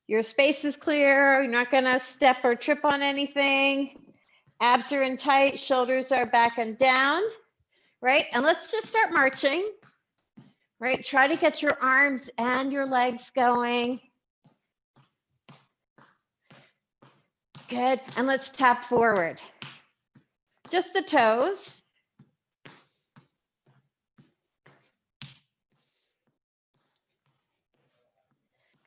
Your space is clear. You're not going to step or trip on anything. Abs are in tight. Shoulders are back and down. Right? And let's just start marching. Right? Try to get your arms and your legs going. Good. And let's tap forward. Just the toes.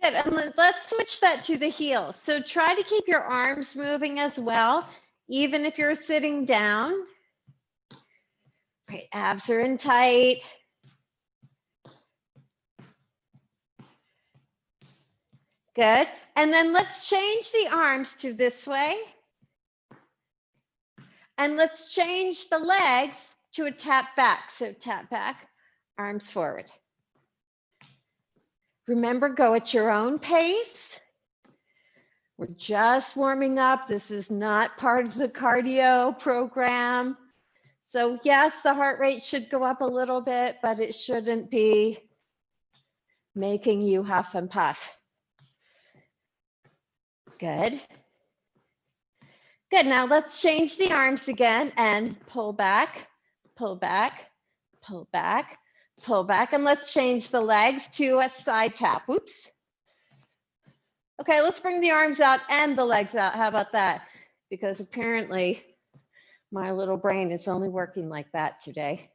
Good. And let's switch that to the heels. So try to keep your arms moving as well, even if you're sitting down. Great. Abs are in tight. Good. And then let's change the arms to this way. And let's change the legs to a tap back. So tap back, arms forward. Remember, go at your own pace. We're just warming up. This is not part of the cardio program. So yes, the heart rate should go up a little bit, but it shouldn't be making you huff and puff. Good. Good. Now let's change the arms again and pull back, pull back, pull back, pull back. And let's change the legs to a side tap. Oops. Okay, let's bring the arms out and the legs out. How about that? Because apparently my little brain is only working like that today.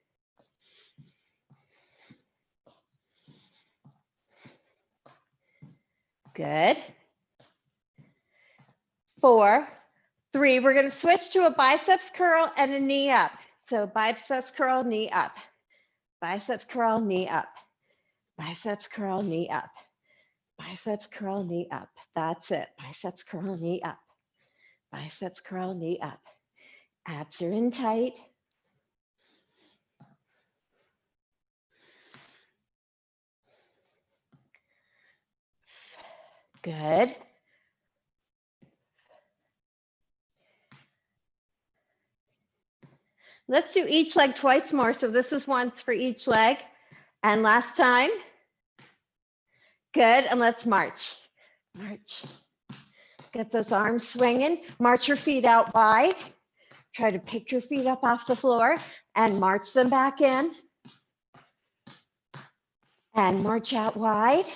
Good. 4, 3, we're going to switch to a biceps curl and a knee up. So biceps curl, knee up. Biceps curl, knee up. Biceps curl, knee up. Biceps curl, knee up. That's it. Biceps curl, knee up. Biceps curl, knee up. Abs are in tight. Good. Let's do each leg twice more. So this is once for each leg. And last time. Good. And let's march. March. Get those arms swinging. March your feet out wide. Try to pick your feet up off the floor and march them back in. And march out wide.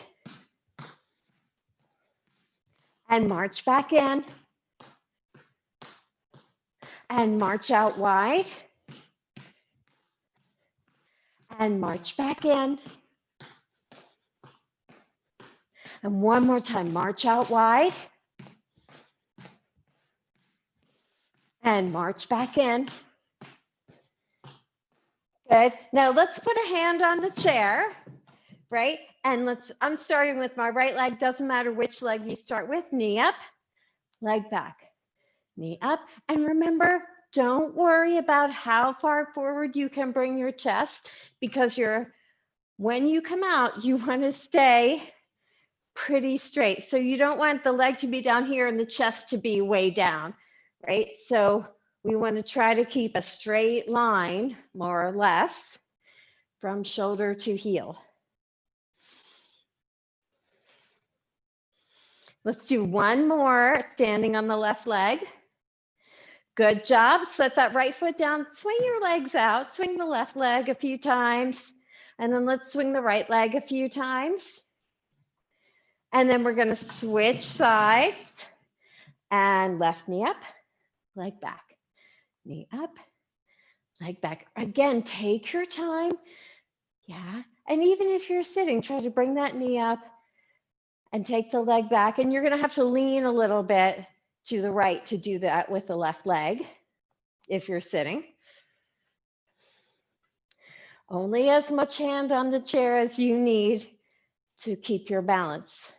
And march back in. And march out wide. And march back in. And one more time, march out wide. And march back in. Good. Now let's put a hand on the chair, right? And I'm starting with my right leg. Doesn't matter which leg you start with. Knee up, leg back, knee up. And remember, don't worry about how far forward you can bring your chest, because when you come out, you want to stay pretty straight. So you don't want the leg to be down here and the chest to be way down, right? So we want to try to keep a straight line, more or less, from shoulder to heel. Let's do one more, standing on the left leg. Good job. Set that right foot down. Swing your legs out. Swing the left leg a few times. And then let's swing the right leg a few times. And then we're going to switch sides. And left knee up, leg back. Knee up, leg back. Again, take your time. Yeah. And even if you're sitting, try to bring that knee up and take the leg back. And you're going to have to lean a little bit to the right to do that with the left leg if you're sitting. Only as much hand on the chair as you need to keep your balance.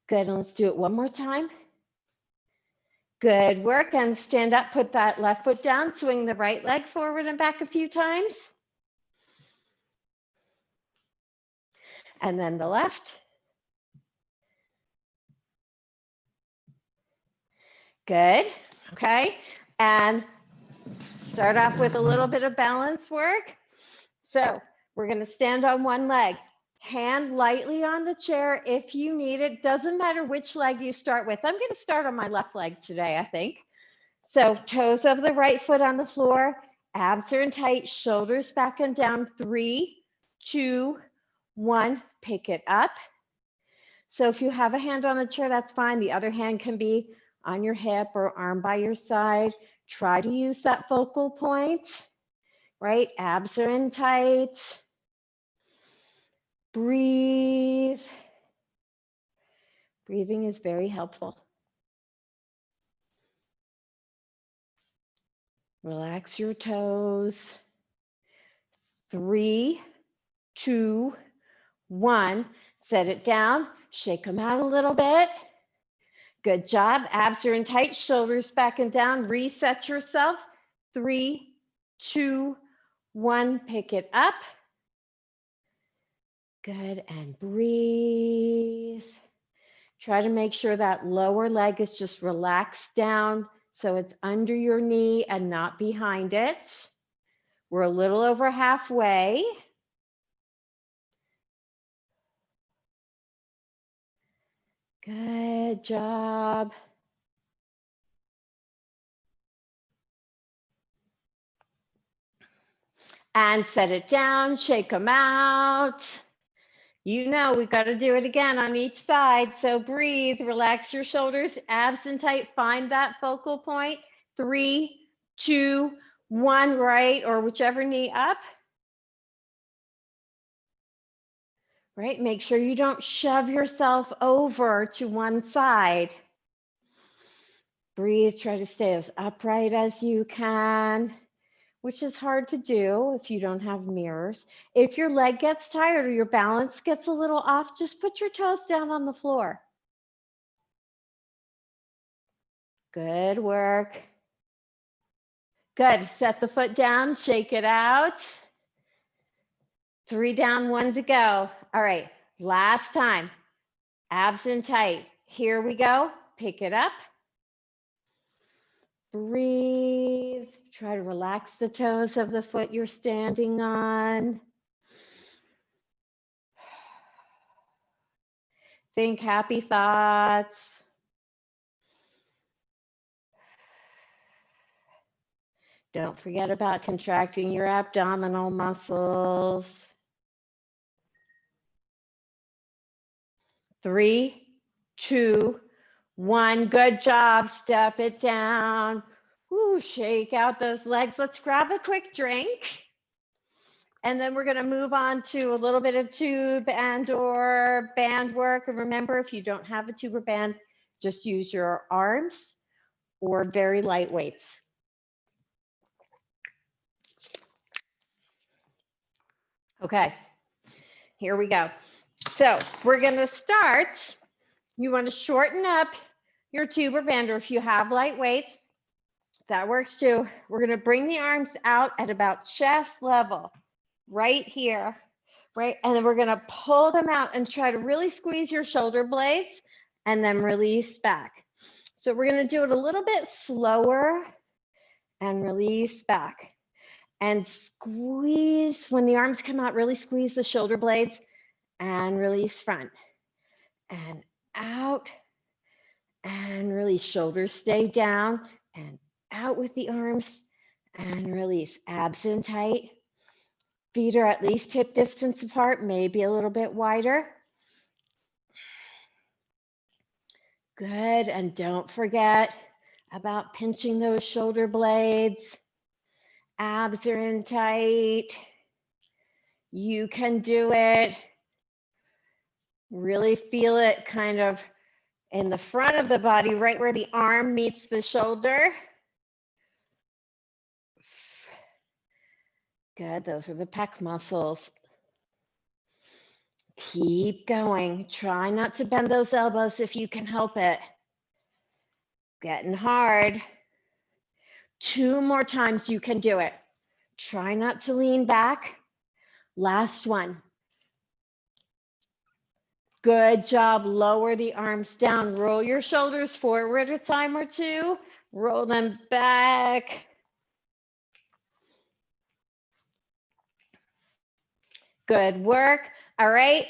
Good. And let's do it one more time. Good work. And stand up, put that left foot down, swing the right leg forward and back a few times. And then the left. Good. Okay. And start off with a little bit of balance work. So we're going to stand on one leg. Hand lightly on the chair if you need it. Doesn't matter which leg you start with. I'm going to start on my left leg today, I think. So toes of the right foot on the floor, abs are in tight, shoulders back and down. 3, 2, 1, pick it up. So if you have a hand on the chair, that's fine. The other hand can be on your hip or arm by your side. Try to use that focal point, right? Abs are in tight. Breathe. Breathing is very helpful. Relax your toes. 3, 2, 1. Set it down. Shake them out a little bit. Good job. Abs are in tight, shoulders back and down. Reset yourself. 3, 2, 1. Pick it up. Good. And breathe. Try to make sure that lower leg is just relaxed down so it's under your knee and not behind it. We're a little over halfway. Good job. And set it down, shake them out. You know, we've got to do it again on each side. So breathe, relax your shoulders, abs in tight, find that focal point. 3, 2, 1, right, or whichever knee up. Right, make sure you don't shove yourself over to one side. Breathe, try to stay as upright as you can, which is hard to do if you don't have mirrors. If your leg gets tired or your balance gets a little off, just put your toes down on the floor. Good work. Good. Set the foot down, shake it out. 3 down, 1 to go. All right, last time. Abs in tight. Here we go. Pick it up. Breathe. Try to relax the toes of the foot you're standing on. Think happy thoughts. Don't forget about contracting your abdominal muscles. 3, 2, 1. Good job. Step it down. Ooh, shake out those legs. Let's grab a quick drink. And then we're going to move on to a little bit of tube and or band work. And remember, if you don't have a tube or band, just use your arms or very light weights. Okay, here we go. So we're going to start. You want to shorten up your tube or band, or if you have light weights, that works too. We're going to bring the arms out at about chest level, right here, right? And then we're going to pull them out and try to really squeeze your shoulder blades and then release back. So we're going to do it a little bit slower and release back. And squeeze, when the arms come out, really squeeze the shoulder blades and release front. And out and release. Shoulders stay down and out with the arms and release. Abs in tight. Feet are at least hip distance apart, maybe a little bit wider. Good, and don't forget about pinching those shoulder blades. Abs are in tight. You can do it. Really feel it kind of in the front of the body, right where the arm meets the shoulder. Good, those are the pec muscles. Keep going. Try not to bend those elbows if you can help it. Getting hard. 2 more times, you can do it. Try not to lean back. Last one. Good job. Lower the arms down. Roll your shoulders forward a time or 2. Roll them back. Good work. All right.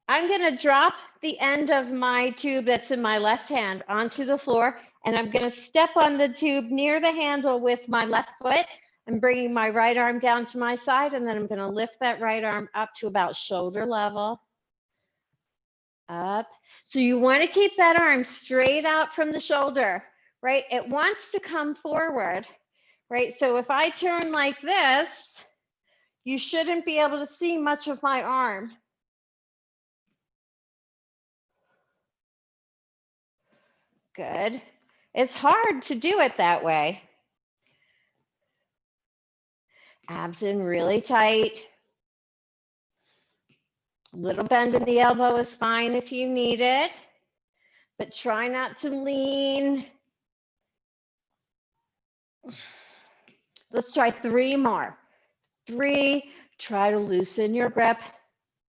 I'm going to drop the end of my tube that's in my left hand onto the floor, and I'm going to step on the tube near the handle with my left foot. I'm bringing my right arm down to my side, and then I'm going to lift that right arm up to about shoulder level. Up. So you want to keep that arm straight out from the shoulder, right? It wants to come forward, right? So if I turn like this, you shouldn't be able to see much of my arm. Good. It's hard to do it that way. Abs in really tight. Little bend in the elbow is fine if you need it, but try not to lean. Let's try 3 more. 3, try to loosen your grip.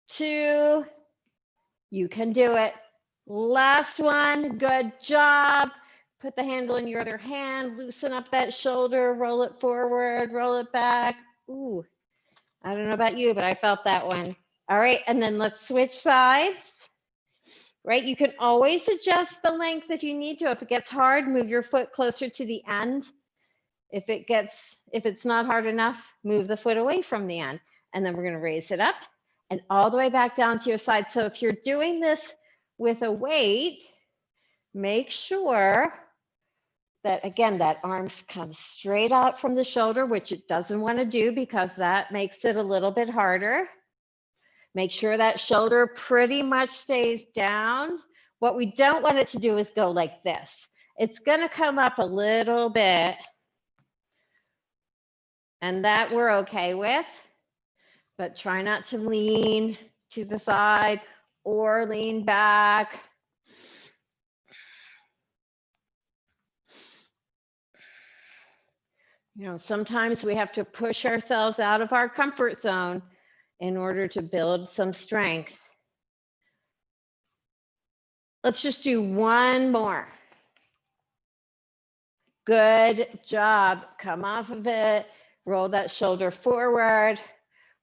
2, you can do it. Last one, good job. Put the handle in your other hand, loosen up that shoulder, roll it forward, roll it back. Ooh, I don't know about you, but I felt that one. All right, and then let's switch sides. Right, you can always adjust the length if you need to. If it gets hard, move your foot closer to the end. If it's not hard enough, move the foot away from the end. And then we're going to raise it up and all the way back down to your side. So if you're doing this with a weight, make sure that, again, that arms come straight out from the shoulder, which it doesn't want to do because that makes it a little bit harder. Make sure that shoulder pretty much stays down. What we don't want it to do is go like this. It's going to come up a little bit. And that we're okay with. But try not to lean to the side or lean back. You know, sometimes we have to push ourselves out of our comfort zone in order to build some strength. Let's just do 1 more. Good job. Come off of it. Roll that shoulder forward.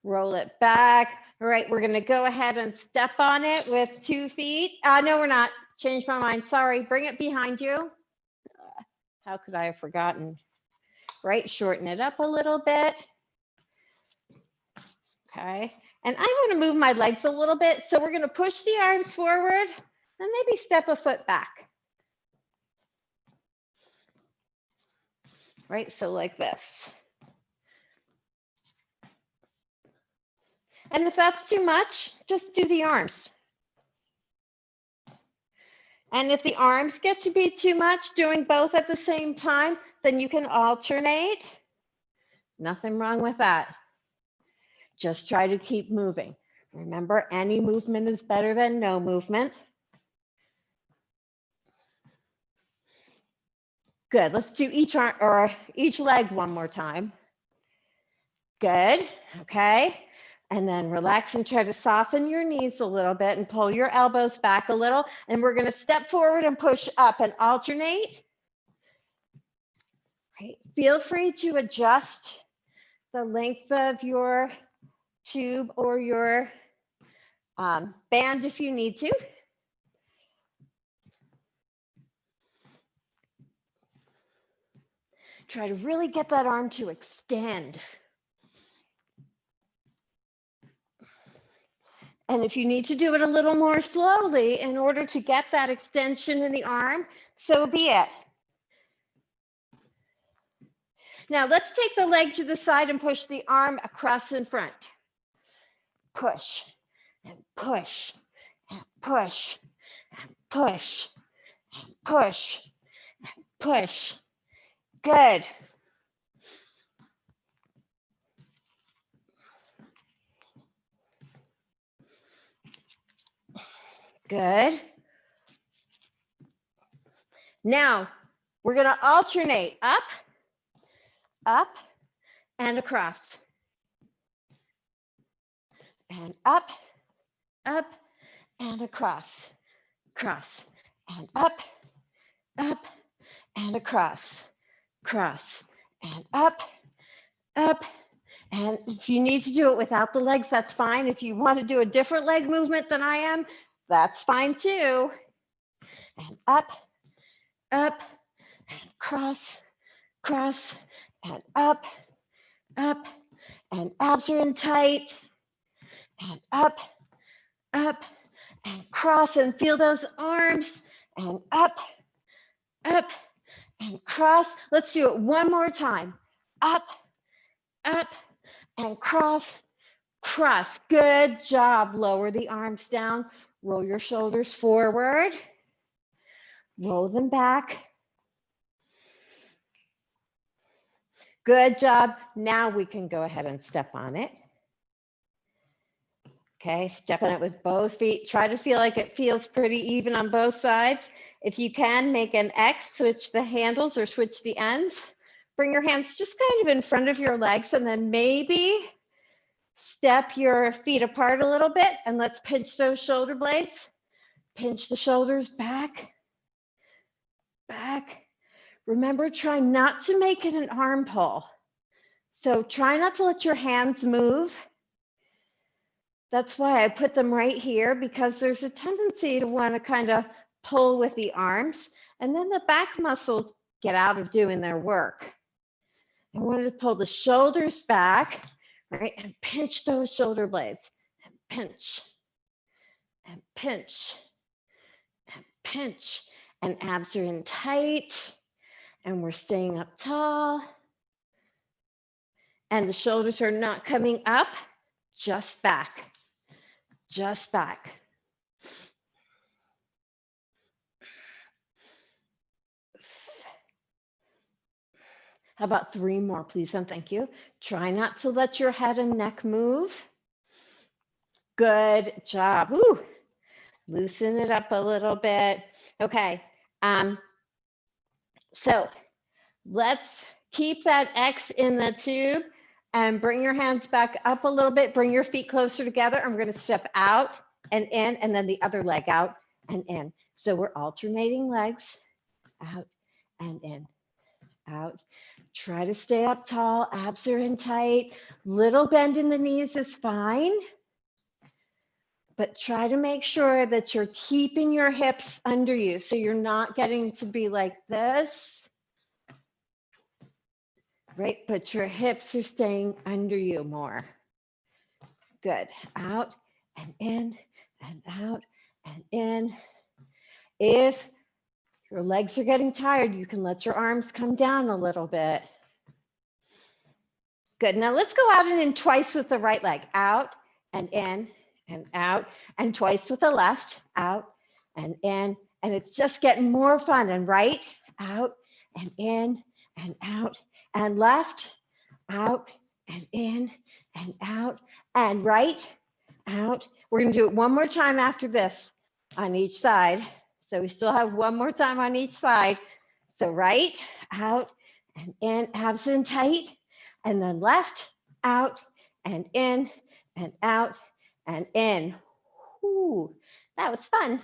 Roll it back. All right, we're going to go ahead and step on it with 2 feet. No, we're not. Changed my mind. Sorry. Bring it behind you. How could I have forgotten? Right, shorten it up a little bit. Okay, and I want to move my legs a little bit, so we're going to push the arms forward and maybe step a foot back. Right, so like this. And if that's too much, just do the arms. And if the arms get to be too much, doing both at the same time, then you can alternate. Nothing wrong with that. Just try to keep moving. Remember, any movement is better than no movement. Good. Let's do each arm or each leg 1 more time. Good. Okay. And then relax and try to soften your knees a little bit and pull your elbows back a little. And we're going to step forward and push up and alternate. Right. Feel free to adjust the length of your tube or your band if you need to. Try to really get that arm to extend. And if you need to do it a little more slowly in order to get that extension in the arm, so be it. Now let's take the leg to the side and push the arm across in front. Push and push and push and push and push and push. Good. Good. Now we're going to alternate up, up, and across. And up, up, and across. Cross. And up, up, and across. Cross. And up, And if you need to do it without the legs, that's fine. If you want to do a different leg movement than I am, that's fine too. And up, up, and cross, cross, and up, and abs are in tight, and up, and cross, and feel those arms, and up, and cross. Let's do it one more time. Up, and cross, cross. Good job. Lower the arms down. Roll your shoulders forward. Roll them back. Good job. Now we can go ahead and step on it. Okay, step on it with both feet. Try to feel like it feels pretty even on both sides. If you can, make an X, switch the handles or switch the ends. Bring your hands just kind of in front of your legs, and then maybe step your feet apart a little bit, and let's pinch those shoulder blades. Pinch the shoulders back, back. Remember, try not to make it an arm pull. So try not to let your hands move. That's why I put them right here, because there's a tendency to want to kind of pull with the arms, and then the back muscles get out of doing their work. I wanted to pull the shoulders back, right, and pinch those shoulder blades, and pinch, and pinch, and pinch, and abs are in tight, and we're staying up tall, and the shoulders are not coming up, just back, just back. How about 3 more, please, and thank you. Try not to let your head and neck move. Good job. Woo. Loosen it up a little bit. Okay. So let's keep that X in the tube and bring your hands back up a little bit. Bring your feet closer together. I'm going to step out and in, and then the other leg out and in. So we're alternating legs, out and in, out. Try to stay up tall, abs are in tight. Little bend in the knees is fine, but try to make sure that you're keeping your hips under you so you're not getting to be like this, right? But your hips are staying under you more. Good. Out and in and out and in. If your legs are getting tired, you can let your arms come down a little bit. Good. Now let's go out and in twice with the right leg. Out and in and out, and twice with the left. Out and in. And it's just getting more fun. And right, out and in and out, and left, out and in and out, and right, out. We're going to do it one more time after this on each side. So we still have one more time on each side. So right, out and in, abs in tight, and then left, out and in and out and in. Ooh, that was fun.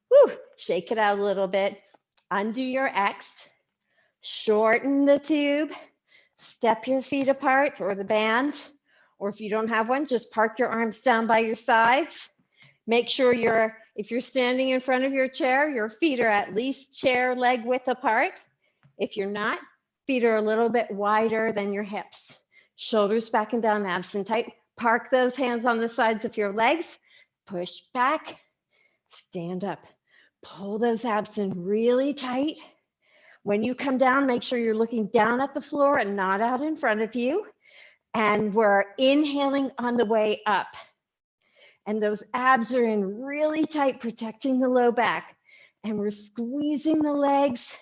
Woo, shake it out a little bit. Undo your X, shorten the tube, step your feet apart or the band, or if you don't have one, just park your arms down by your sides. Make sure if you're standing in front of your chair, your feet are at least chair leg width apart. If you're not, feet are a little bit wider than your hips. Shoulders back and down, abs in tight. Park those hands on the sides of your legs. Push back, stand up. Pull those abs in really tight. When you come down, make sure you're looking down at the floor and not out in front of you. And we're inhaling on the way up. And those abs are in really tight, protecting the low back. And we're squeezing the legs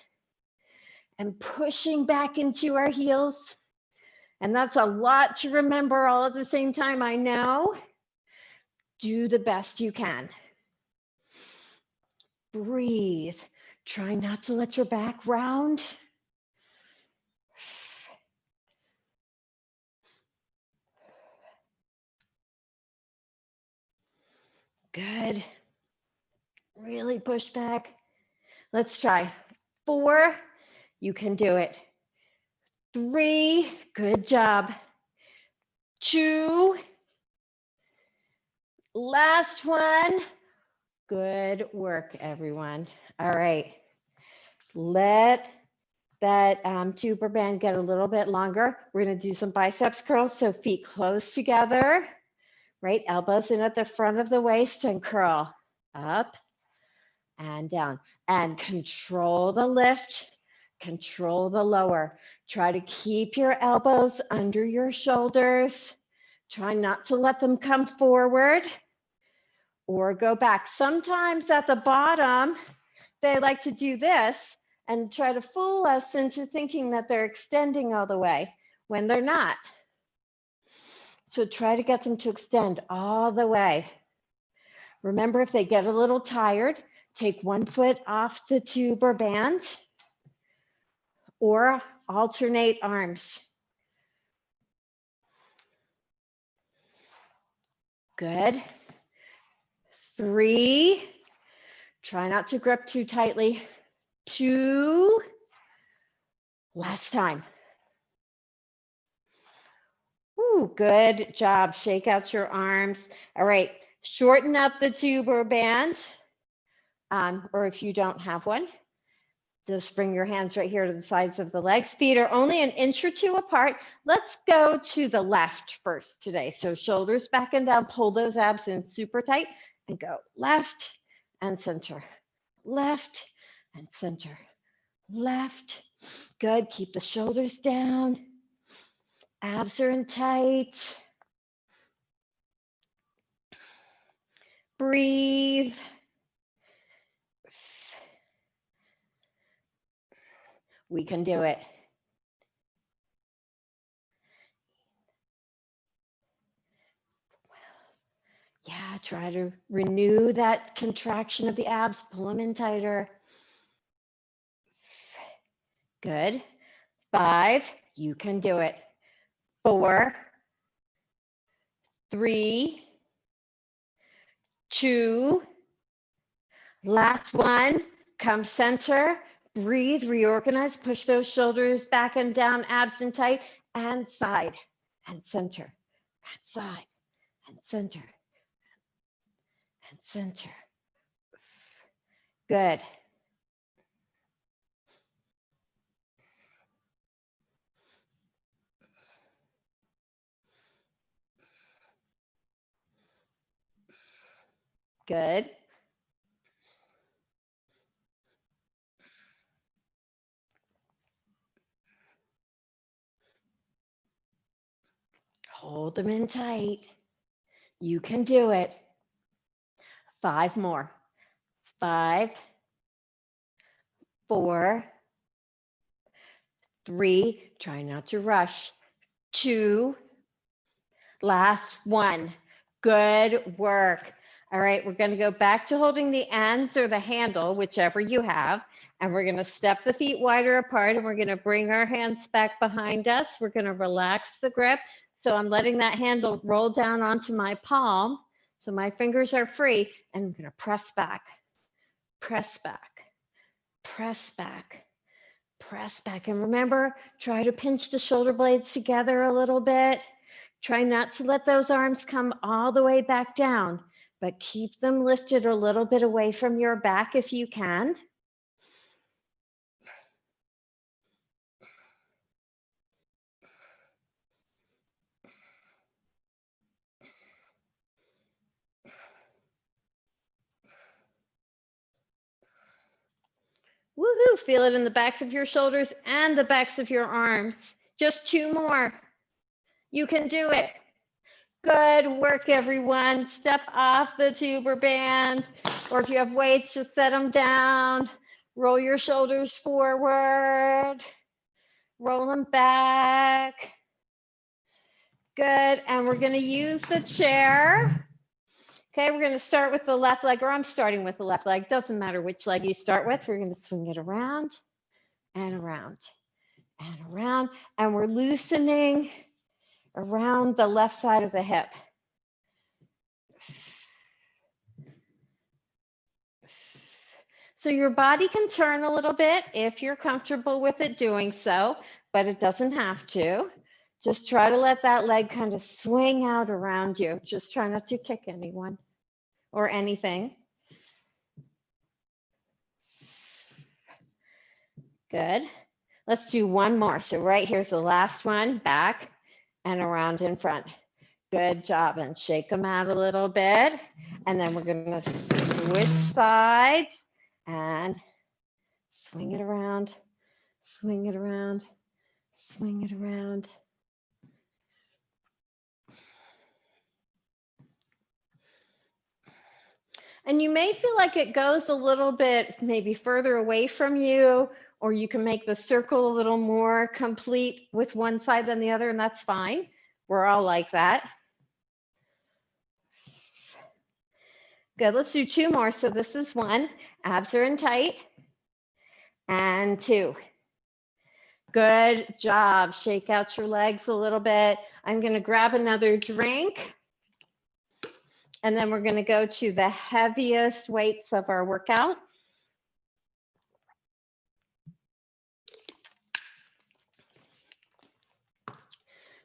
and pushing back into our heels. And that's a lot to remember all at the same time, I know. Do the best you can. Breathe. Try not to let your back round. Good. Really push back. Let's try. 4. You can do it. 3. Good job. 2. Last one. Good work, everyone. All right. Let that tuber band get a little bit longer. We're going to do some biceps curls. So feet close together, right? Elbows in at the front of the waist and curl up and down. And control the lift, control the lower. Try to keep your elbows under your shoulders. Try not to let them come forward or go back. Sometimes at the bottom, they like to do this and try to fool us into thinking that they're extending all the way when they're not. So try to get them to extend all the way. Remember, if they get a little tired, take one foot off the tuber band or alternate arms. Good. 3. Try not to grip too tightly. 2. Last time. Ooh, good job. Shake out your arms. All right. Shorten up the tuber band. Or if you don't have one, just bring your hands right here to the sides of the legs. Feet are only an inch or 2 apart. Let's go to the left first today. So shoulders back and down, pull those abs in super tight and go left and center, left and center, left. Good, keep the shoulders down. Abs are in tight. Breathe. We can do it. Yeah, try to renew that contraction of the abs, pull them in tighter. Good. 5, you can do it. 4, 3, 2, last one. Come center, breathe, reorganize, push those shoulders back and down, abs in tight, and side, and center, and side, and center, and center. Good. Good. Hold them in tight. You can do it. 5 more. 5, 4, 3, try not to rush. 2, last one. Good work. All right, we're going to go back to holding the ends or the handle, whichever you have, and we're going to step the feet wider apart and we're going to bring our hands back behind us. We're going to relax the grip. So I'm letting that handle roll down onto my palm so my fingers are free, and I'm going to press back, press back, press back, press back. And remember, try to pinch the shoulder blades together a little bit. Try not to let those arms come all the way back down, but keep them lifted a little bit away from your back if you can. Woohoo, feel it in the backs of your shoulders and the backs of your arms. Just 2 more. You can do it. Good work, everyone. Step off the tuber band, or if you have weights, just set them down. Roll your shoulders forward. Roll them back. Good, and we're gonna use the chair. Okay, we're gonna start with the left leg, or I'm starting with the left leg. Doesn't matter which leg you start with. We're gonna swing it around and around and around, and we're loosening around the left side of the hip. So your body can turn a little bit if you're comfortable with it doing so, but it doesn't have to. Just try to let that leg kind of swing out around you. Just try not to kick anyone or anything. Good. Let's do one more. So right here's the last one, back and around in front. Good job. And shake them out a little bit. And then we're going to switch sides and swing it around, swing it around, swing it around. And you may feel like it goes a little bit maybe further away from you, or you can make the circle a little more complete with one side than the other, and that's fine. We're all like that. Good, let's do two more. So this is one, abs are in tight, and two. Good job, shake out your legs a little bit. I'm gonna grab another drink, and then we're gonna go to the heaviest weights of our workout.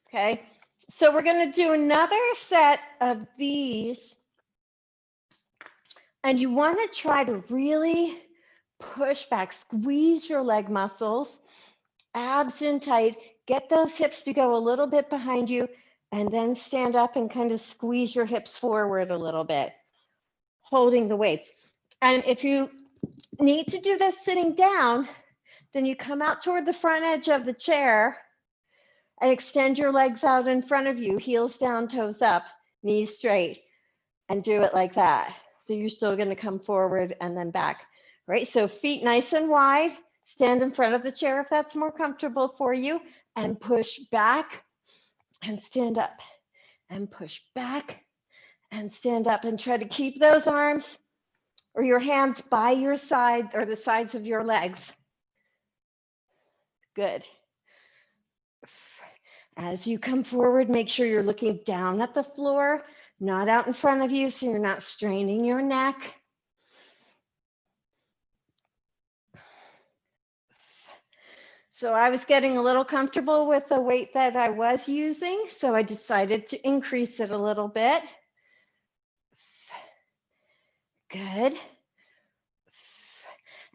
Okay, so we're gonna do another set of these. And you wanna try to really push back, squeeze your leg muscles, abs in tight, get those hips to go a little bit behind you, and then stand up and kind of squeeze your hips forward a little bit, holding the weights. And if you need to do this sitting down, then you come out toward the front edge of the chair and extend your legs out in front of you, heels down, toes up, knees straight, and do it like that. So you're still going to come forward and then back, right? So feet nice and wide, stand in front of the chair if that's more comfortable for you, and push back and stand up, and push back and stand up, and try to keep those arms or your hands by your side or the sides of your legs. Good. As you come forward, make sure you're looking down at the floor, not out in front of you, so you're not straining your neck. So I was getting a little comfortable with the weight that I was using, so I decided to increase it a little bit. Good.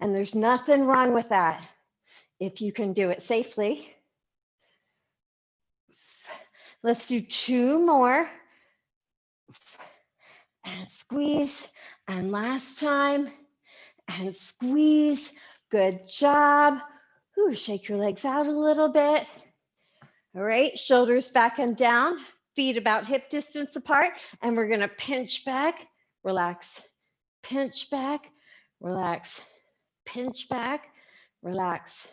And there's nothing wrong with that if you can do it safely. Let's do two more. And squeeze, and last time, and squeeze. Good job. Ooh, shake your legs out a little bit. All right, shoulders back and down, feet about hip distance apart, and we're gonna pinch back, relax, pinch back, relax, pinch back, relax,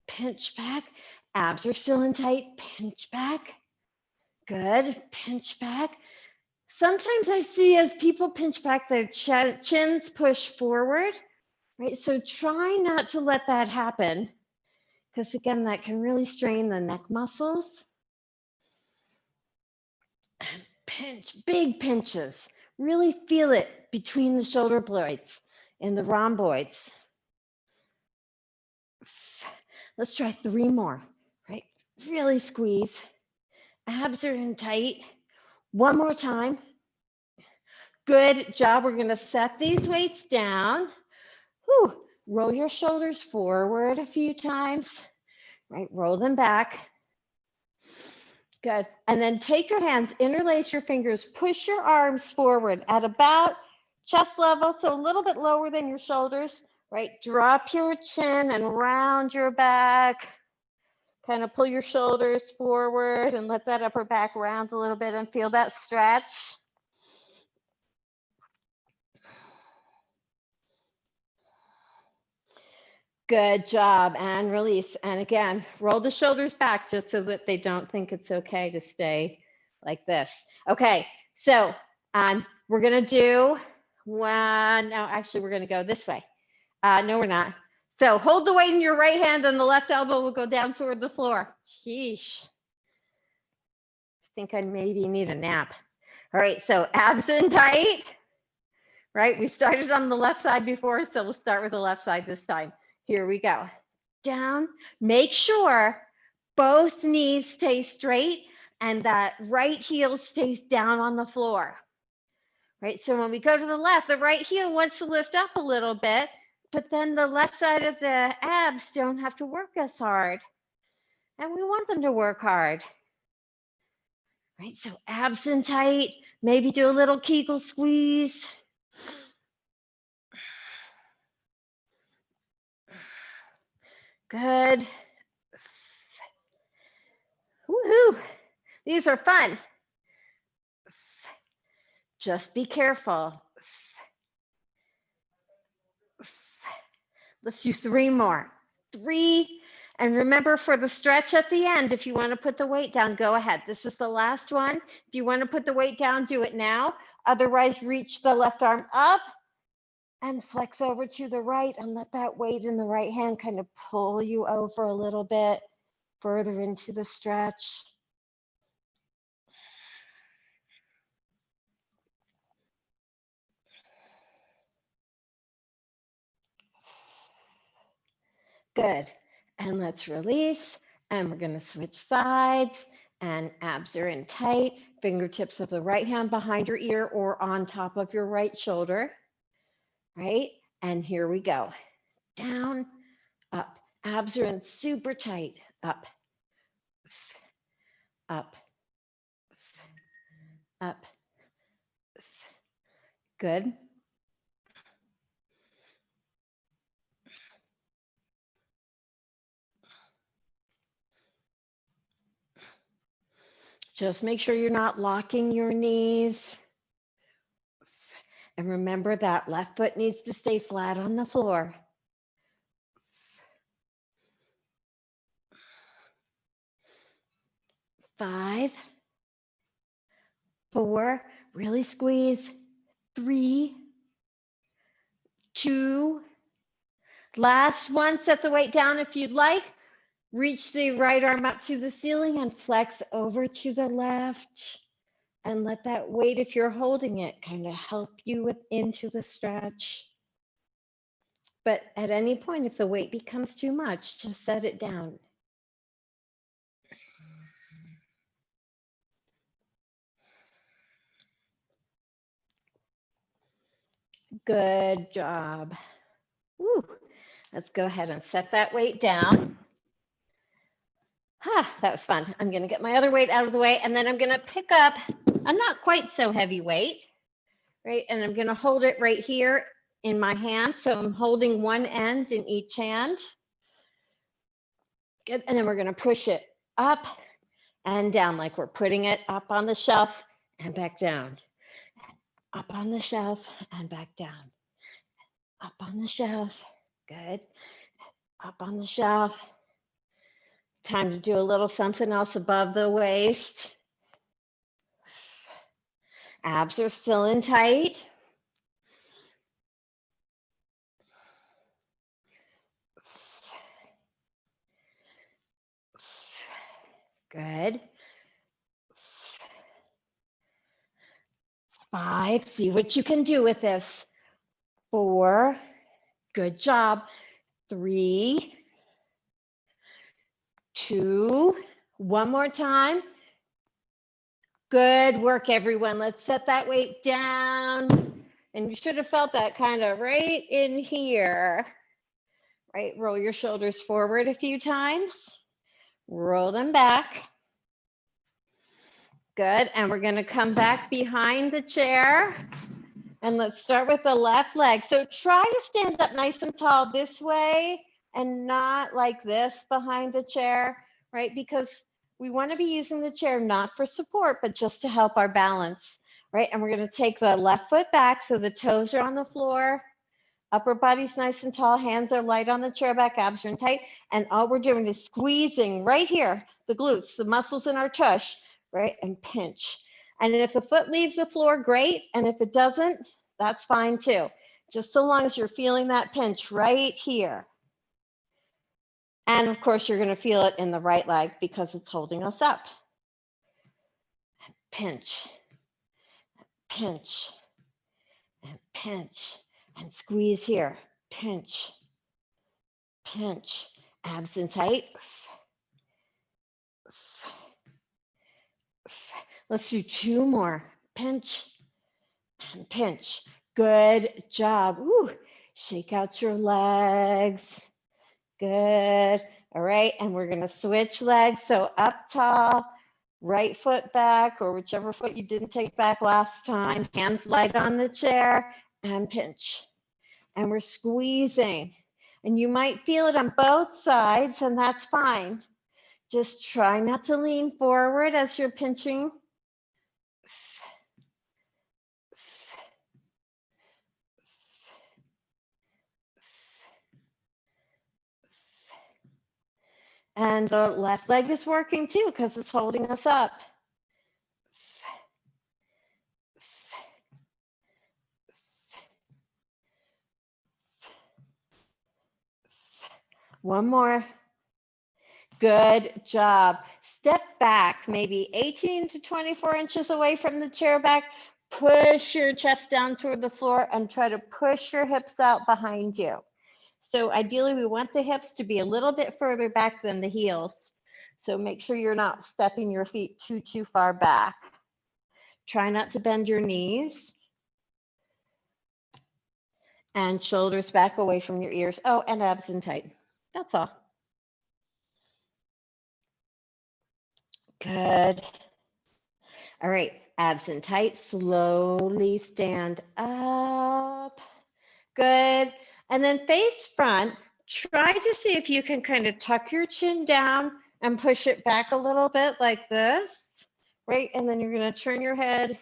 pinch back. Abs are still in tight, pinch back. Good, pinch back. Sometimes I see as people pinch back, their chins push forward, right? So try not to let that happen, because again, that can really strain the neck muscles. And pinch, big pinches. Really feel it between the shoulder blades and the rhomboids. Let's try three more, right? Really squeeze. Abs are in tight. One more time. Good job. We're going to set these weights down. Whew. Roll your shoulders forward a few times, right? Roll them back. Good. And then take your hands, interlace your fingers, push your arms forward at about chest level, so a little bit lower than your shoulders, right? Drop your chin and round your back. Kind of pull your shoulders forward and let that upper back round a little bit and feel that stretch. Good job, and release. And again, roll the shoulders back just so that they don't think it's okay to stay like this. Okay, so we're gonna do one, no, actually we're gonna go this way. No, we're not. So hold the weight in your right hand and the left elbow will go down toward the floor. Sheesh. I think I maybe need a nap. All right, so abs in tight, right? We started on the left side before, so we'll start with the left side this time. Here we go. Down. Make sure Both knees stay straight and that right heel stays down on the floor. Right, so when we go to the left, the right heel wants to lift up a little bit, but then the left side of the abs don't have to work as hard. And we want them to work hard. Right, so abs in tight, maybe do a little Kegel squeeze. Good. Woohoo! These are fun. Just be careful. Let's do 3 more. 3. And remember, for the stretch at the end, if you want to put the weight down, go ahead. This is the last one. If you want to put the weight down, do it now. Otherwise, reach the left arm up and flex over to the right and let that weight in the right hand kind of pull you over a little bit further into the stretch. Good. And let's release. And we're going to switch sides. And abs are in tight. Fingertips of the right hand behind your ear or on top of your right shoulder. Right? And here we go. Down, up. Abs are in super tight. Up, up, up. Good. Just make sure you're not locking your knees. And remember that left foot needs to stay flat on the floor. 5, 4, really squeeze. 3, 2, last one. Set the weight down if you'd like. Reach the right arm up to the ceiling and flex over to the left. And let that weight, if you're holding it, kind of help you into the stretch. But at any point, if the weight becomes too much, just set it down. Good job. Woo. Let's go ahead and set that weight down. That was fun. I'm going to get my other weight out of the way, and then I'm going to pick up a not quite so heavy weight, right? And I'm going to hold it right here in my hand. So I'm holding one end in each hand. Good. And then we're going to push it up and down like we're putting it up on the shelf and back down. Up on the shelf and back down. Up on the shelf. Good. Up on the shelf. Time to do a little something else above the waist. Abs are still in tight. Good. 5, see what you can do with this. 4, good job. 3, 2, one more time. Good work, everyone. Let's set that weight down. And you should have felt that kind of right in here. Right, roll your shoulders forward a few times. Roll them back. Good, and we're gonna come back behind the chair. And let's start with the left leg. So try to stand up nice and tall this way and not like this behind the chair, right? Because we want to be using the chair not for support, but just to help our balance, right? And we're going to take the left foot back so the toes are on the floor, upper body's nice and tall, hands are light on the chair back, abs are in tight. And all we're doing is squeezing right here, the glutes, the muscles in our tush, right? And pinch. And if the foot leaves the floor, great. And if it doesn't, that's fine too. Just so long as you're feeling that pinch right here. And of course, you're going to feel it in the right leg because it's holding us up. Pinch, pinch, and pinch, and squeeze here. Pinch, pinch, abs in tight. Let's do 2 more. Pinch and pinch. Good job. Woo. Shake out your legs. Good. All right. And we're going to switch legs. So up tall, right foot back, or whichever foot you didn't take back last time. Hands light on the chair and pinch. And we're squeezing. And you might feel it on both sides, and that's fine. Just try not to lean forward as you're pinching. And the left leg is working too because it's holding us up. One more. Good job. Step back, maybe 18 to 24 inches away from the chair back. Push your chest down toward the floor and try to push your hips out behind you. So ideally, we want the hips to be a little bit further back than the heels. So make sure you're not stepping your feet too far back. Try not to bend your knees. And shoulders back away from your ears. Oh, and abs in tight. That's all. Good. All right, abs in tight. Slowly stand up. Good. And then face front. Try to see if you can kind of tuck your chin down and push it back a little bit like this. Right, and then you're going to turn your head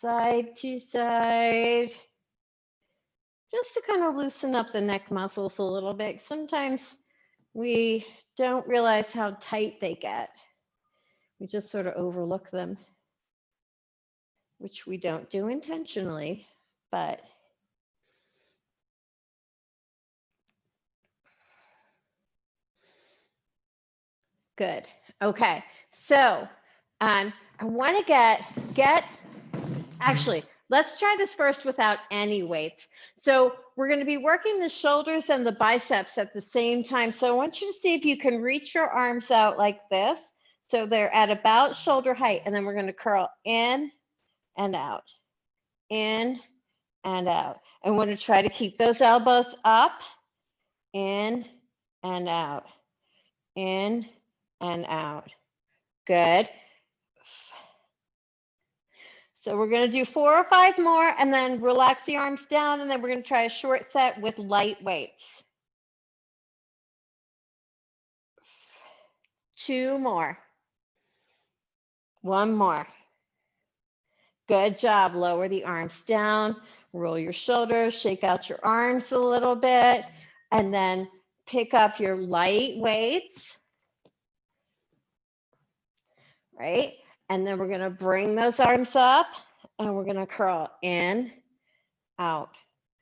side to side. Just to kind of loosen up the neck muscles a little bit. Sometimes we don't realize how tight they get. We just sort of overlook them, which we don't do intentionally, but good. Okay, so I want to get, actually, let's try this first without any weights. So we're going to be working the shoulders and the biceps at the same time. So I want you to see if you can reach your arms out like this. So they're at about shoulder height, and then we're going to curl in and out, in and out. And we're going to try to keep those elbows up, in and out, in and out. Good. So we're going to do 4 or 5 more and then relax the arms down, and then we're going to try a short set with light weights. 2 more. 1 more. Good job. Lower the arms down, roll your shoulders, shake out your arms a little bit, and then pick up your light weights. Right? And then we're going to bring those arms up and we're going to curl in, out.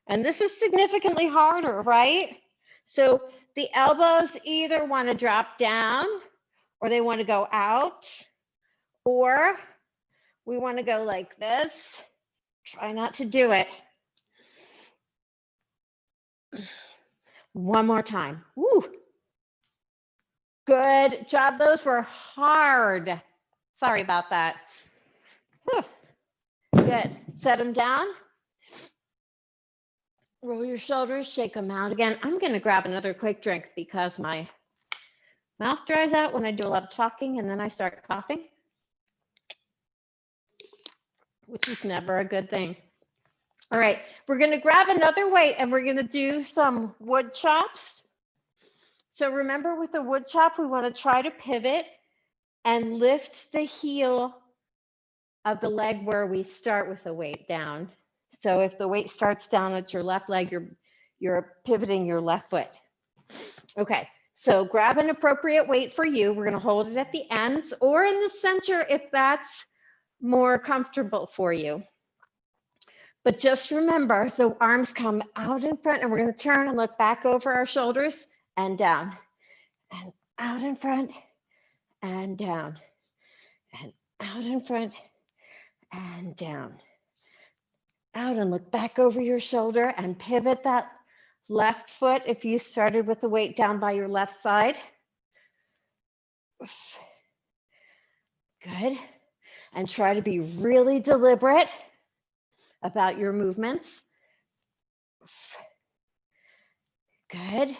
And this is significantly harder, right? So the elbows either want to drop down or they want to go out, or we want to go like this. Try not to do it. 1 more time. Woo. Good job. Those were hard. Sorry about that. Whew. Good. Set them down. Roll your shoulders, shake them out again. I'm going to grab another quick drink because my mouth dries out when I do a lot of talking and then I start coughing, which is never a good thing. All right, we're going to grab another weight and we're going to do some wood chops. So remember, with the wood chop, we want to try to pivot and lift the heel of the leg where we start with the weight down. So if the weight starts down at your left leg, you're pivoting your left foot. Okay, so grab an appropriate weight for you. We're going to hold it at the ends or in the center if that's more comfortable for you. But just remember, the arms come out in front, and we're going to turn and look back over our shoulders and down, and out in front and down, and out in front and down. Out and look back over your shoulder and pivot that left foot if you started with the weight down by your left side. Good. and try to be really deliberate about your movements. Good.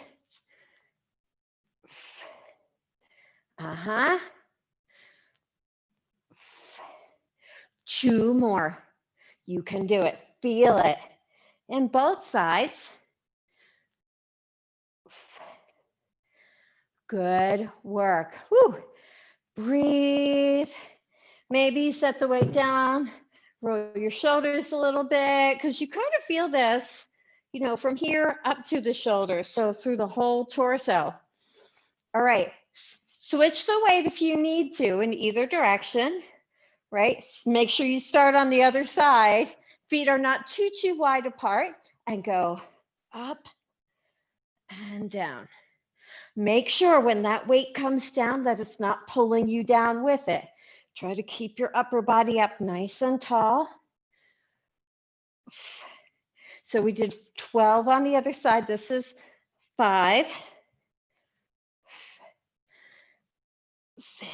Uh-huh. 2 more. You can do it. Feel it. In both sides. Good work. Woo. Breathe. Maybe set the weight down. Roll your shoulders a little bit because you kind of feel this, from here up to the shoulders. So through the whole torso. All right. Switch the weight if you need to in either direction, right? Make sure you start on the other side. Feet are not too wide apart, and go up and down. Make sure when that weight comes down that it's not pulling you down with it. Try to keep your upper body up nice and tall. So we did 12 on the other side. This is 5, 6,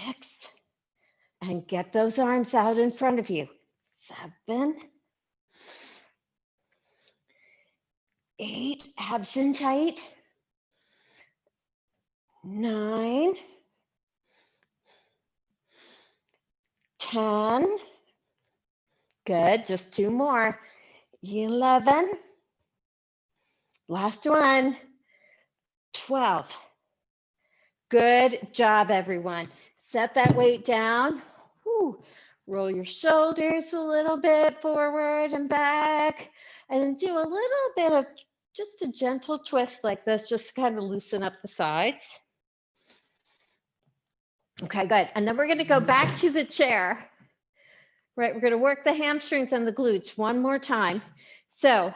and get those arms out in front of you. 7, 8, abs in tight. 9, 10. Good, just 2 more. 11. Last one. 12. Good job, everyone. Set that weight down. Whew. Roll your shoulders a little bit forward and back, and do a little bit of just a gentle twist like this, just kind of loosen up the sides. Okay, good. And then we're going to go back to the chair. Right, we're going to work the hamstrings and the glutes one more time. So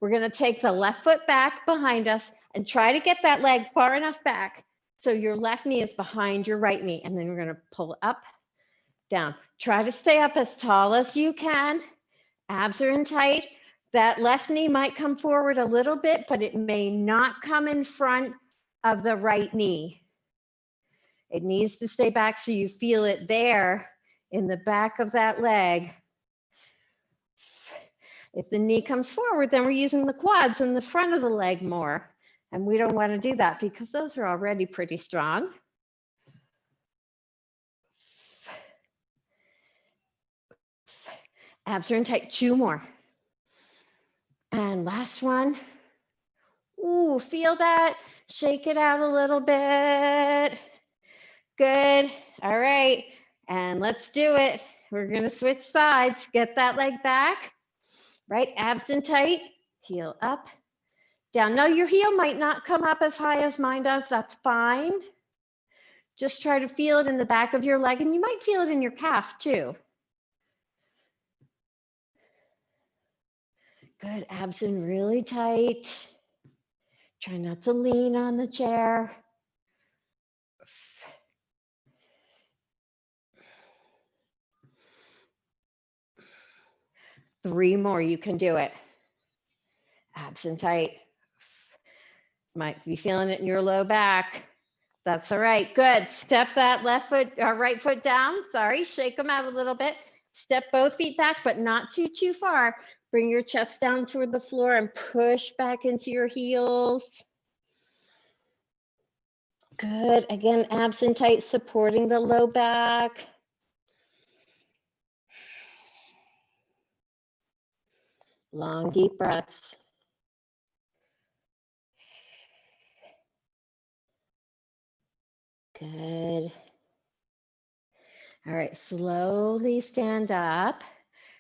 we're going to take the left foot back behind us and try to get that leg far enough back so your left knee is behind your right knee. And then we're going to pull up, down. Try to stay up as tall as you can. Abs are in tight. That left knee might come forward a little bit, but it may not come in front of the right knee. It needs to stay back so you feel it there in the back of that leg. If the knee comes forward, then we're using the quads in the front of the leg more. And we don't want to do that because those are already pretty strong. Abs are in tight. 2 more. And last one. Ooh, feel that? Shake it out a little bit. Good. All right. And let's do it. We're going to switch sides. Get that leg back. Right? Abs in tight. Heel up. Down. Now your heel might not come up as high as mine does. That's fine. Just try to feel it in the back of your leg, and you might feel it in your calf too. Good. Abs in really tight. Try not to lean on the chair. Three more. You can do it. Abs in tight. Might be feeling it in your low back. That's all right. Good. Step that left foot or right foot down. Sorry. Shake them out a little bit. Step both feet back, but not too far. Bring your chest down toward the floor and push back into your heels. Good. Again, abs in tight, supporting the low back. Long, deep breaths. Good. All right, slowly stand up,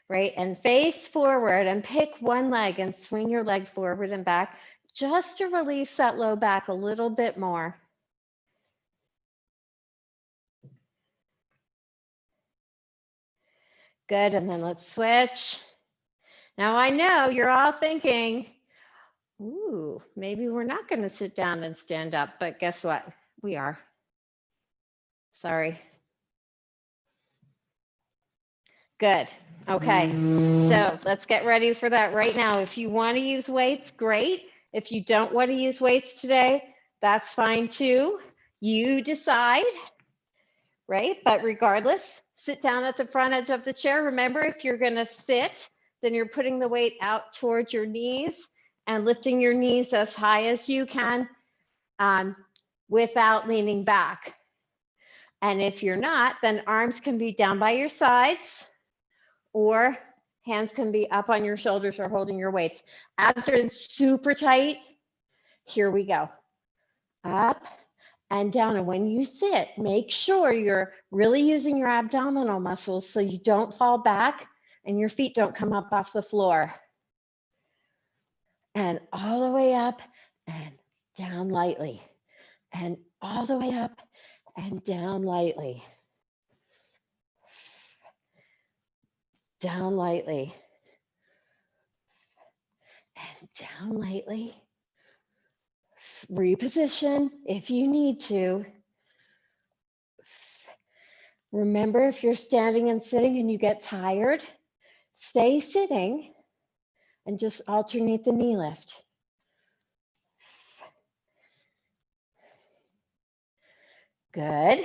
right? And face forward and pick one leg and swing your legs forward and back just to release that low back a little bit more. Good, and then let's switch. Now I know you're all thinking, ooh, maybe we're not going to sit down and stand up, but guess what? We are. Sorry. Good. Okay. So let's get ready for that right now. If you want to use weights, great. If you don't want to use weights today, that's fine too. You decide, right? But regardless, Sit down at the front edge of the chair. Remember, if you're going to sit, then you're putting the weight out towards your knees and lifting your knees as high as you can without leaning back. And if you're not, then arms can be down by your sides or hands can be up on your shoulders or holding your weights. Abs are in super tight. Here we go. Up and down. And when you sit, make sure you're really using your abdominal muscles so you don't fall back and your feet don't come up off the floor. And all the way up and down lightly. And all the way up and down lightly. Down lightly. And down lightly. Reposition if you need to. Remember, if you're standing and sitting and you get tired, stay sitting and just alternate the knee lift. Good.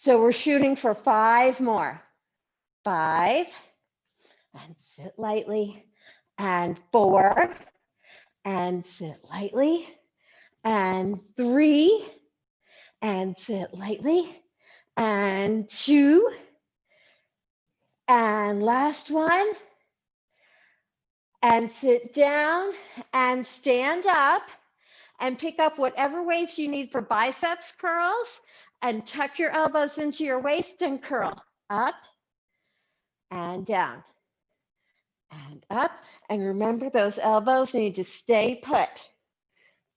So we're shooting for 5 more. 5, and sit lightly, and 4, and sit lightly, and 3, and sit lightly, and 2, and last one, and sit down and stand up and pick up whatever weights you need for biceps curls and tuck your elbows into your waist and curl up and down and up. And remember, those elbows need to stay put.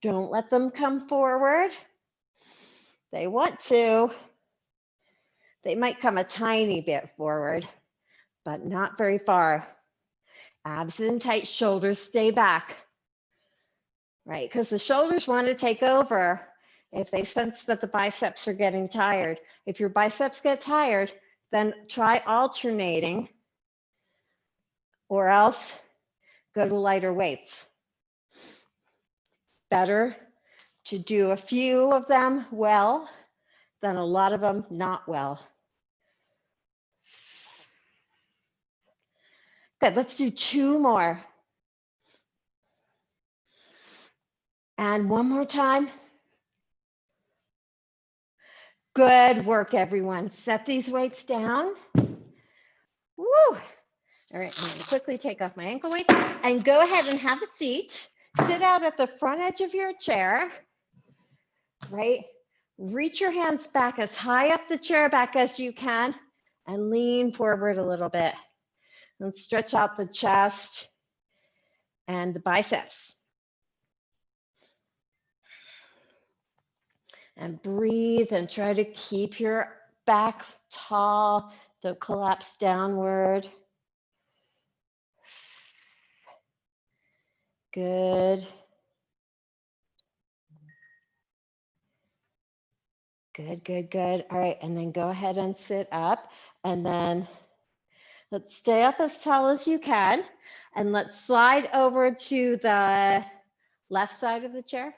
Don't let them come forward. They want to. They might come a tiny bit forward, but not very far. Abs in tight, shoulders stay back, right? Because the shoulders want to take over if they sense that the biceps are getting tired. If your biceps get tired, then try alternating or else go to lighter weights. Better to do a few of them well than a lot of them not well. Good, let's do 2 more. And one more time. Good work, everyone. Set these weights down. Woo! All right, I'm gonna quickly take off my ankle weights and go ahead and have a seat. Sit out at the front edge of your chair, right? Reach your hands back as high up the chair back as you can and lean forward a little bit. And stretch out the chest and the biceps. And breathe and try to keep your back tall. Don't collapse downward. Good. Good, good, good. All right, and then go ahead and sit up. And then let's stay up as tall as you can. And let's slide over to the left side of the chair.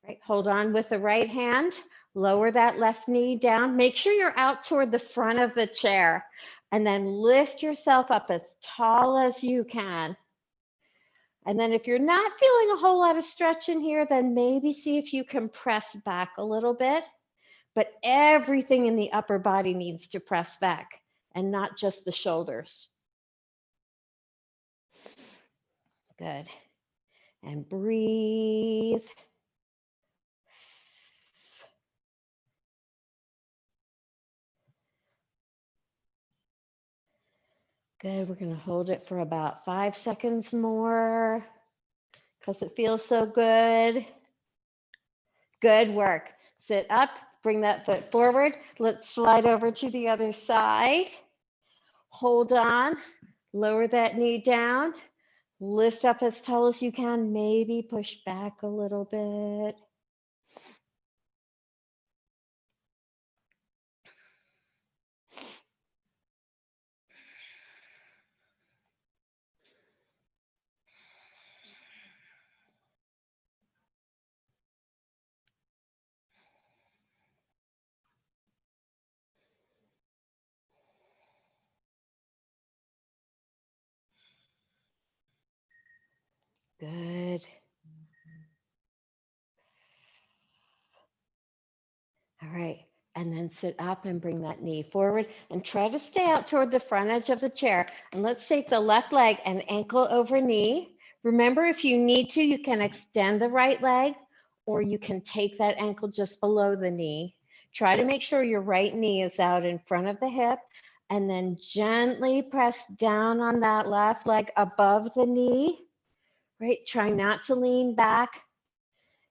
Right, hold on with the right hand. Lower that left knee down. Make sure you're out toward the front of the chair. And then lift yourself up as tall as you can. And then if you're not feeling a whole lot of stretch in here, then maybe see if you can press back a little bit. But everything in the upper body needs to press back and not just the shoulders. Good. And breathe. Good, we're gonna hold it for about 5 seconds more because it feels so good. Good work. Sit up, bring that foot forward. Let's slide over to the other side. Hold on, lower that knee down. Lift up as tall as you can, maybe push back a little bit. All right. And then sit up and bring that knee forward and try to stay out toward the front edge of the chair. And let's take the left leg and ankle over knee. Remember, if you need to, you can extend the right leg or you can take that ankle just below the knee. Try to make sure your right knee is out in front of the hip and then gently press down on that left leg above the knee, right? Try not to lean back.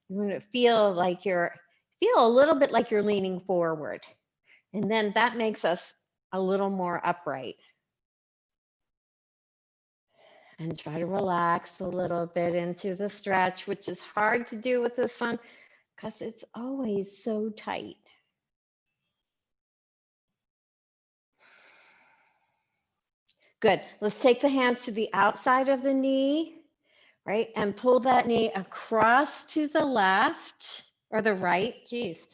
You want to feel a little bit like you're leaning forward. And then that makes us a little more upright. And try to relax a little bit into the stretch, which is hard to do with this one because it's always so tight. Good. Let's take the hands to the outside of the knee, right? And pull that knee across to the left or the right, geez.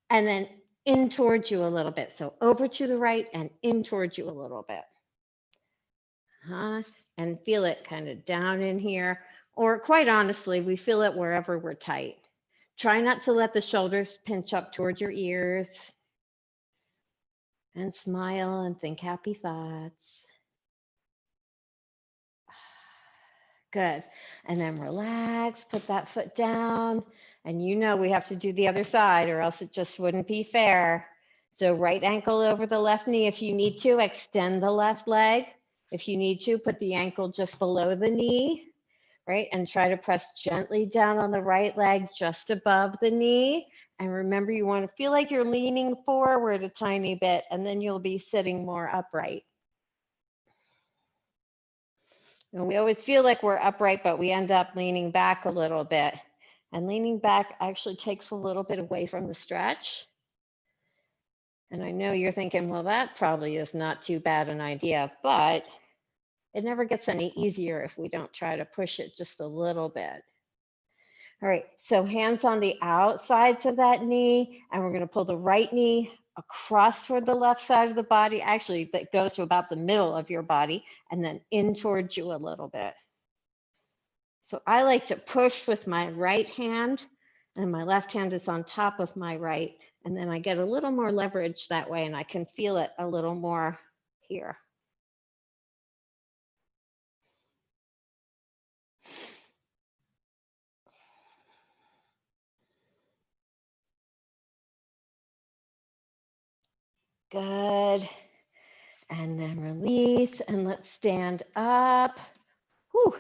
And then in towards you a little bit. So over to the right and in towards you a little bit. And feel it kind of down in here. Or quite honestly, we feel it wherever we're tight. Try not to let the shoulders pinch up towards your ears. And smile and think happy thoughts. Good. And then relax, put that foot down. And you know we have to do the other side or else it just wouldn't be fair. So right ankle over the left knee if you need to, extend the left leg. If you need to, put the ankle just below the knee, right? And try to press gently down on the right leg just above the knee. And remember, you want to feel like you're leaning forward a tiny bit, and then you'll be sitting more upright. And we always feel like we're upright, but we end up leaning back a little bit. And leaning back actually takes a little bit away from the stretch. And I know you're thinking, well, that probably is not too bad an idea, but it never gets any easier if we don't try to push it just a little bit. All right, so hands on the outsides of that knee, and we're going to pull the right knee across toward the left side of the body. Actually, that goes to about the middle of your body, and then in towards you a little bit. So I like to push with my right hand, and my left hand is on top of my right, and then I get a little more leverage that way, and I can feel it a little more here. Good. And then release, and let's stand up. Whew.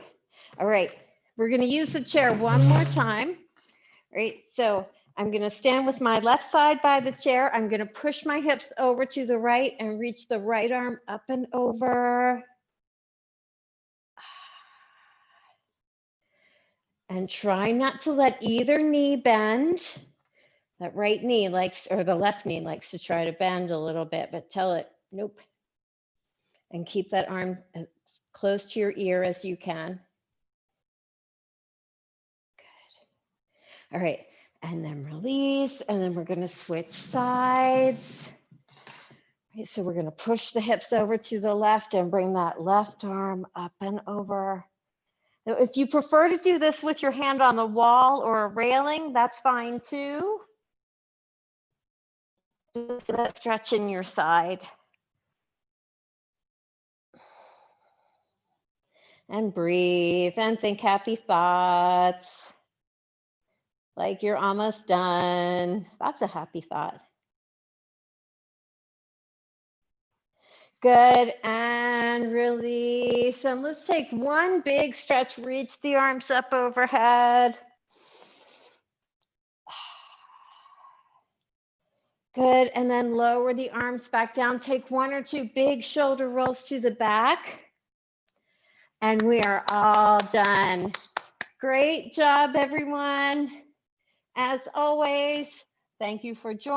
All right, we're going to use the chair one more time. All right, so I'm going to stand with my left side by the chair. I'm going to push my hips over to the right and reach the right arm up and over. And try not to let either knee bend. That right knee likes, or the left knee likes to try to bend a little bit, but tell it, nope. And keep that arm as close to your ear as you can. Good. All right, and then release, and then we're going to switch sides. Okay, so we're going to push the hips over to the left and bring that left arm up and over. Now, if you prefer to do this with your hand on the wall or a railing, that's fine too. Just get that stretch in your side. And breathe and think happy thoughts. Like you're almost done. That's a happy thought. Good, and release. And let's take one big stretch. Reach the arms up overhead. Good, and then lower the arms back down. Take one or two big shoulder rolls to the back. And we are all done. Great job, everyone. As always, thank you for joining.